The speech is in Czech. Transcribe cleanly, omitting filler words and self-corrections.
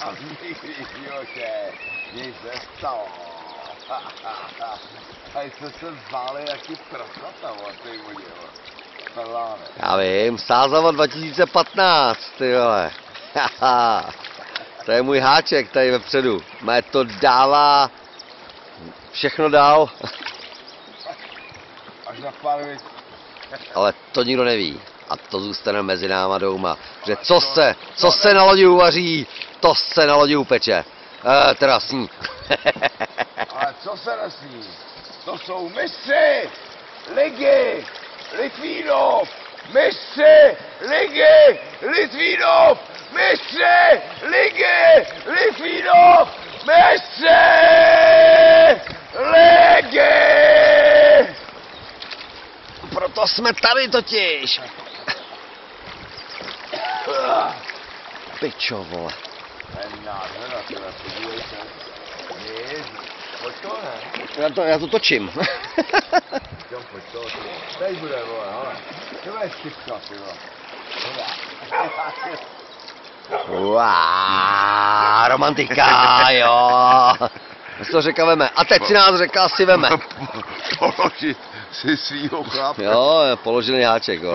A nikdy v životě nic nestalo. A jste se zváli jaký prasata v té vodě, peláne. Já vím, Sázava 2015, ty vole. To je můj háček tady vepředu. Mé to dává všechno dál. Až na pár věc. Ale to nikdo neví. A to zůstane mezi náma doma. Že co se na lodi uvaří, to se na lodi upeče. Teda sní. Ale co se nesmí? To jsou mistři ligy Litvínov! Mistři ligy Litvínov! Mistři ligy Litvínov! Mistři ligy! Proto jsme tady totiž. Pičo, vole. To je nádhera, teda, podívej se. Nic, pojď to, ne? Já to točím. Jo, pojď to, ty. Teď bude, vole, hele. To bude šipka, ty vole. Uááá, romantika, jo. My si to řeka veme. A teď si nás řeka si veme. Položit si svýho chlapa. Jo, položený háček, jo.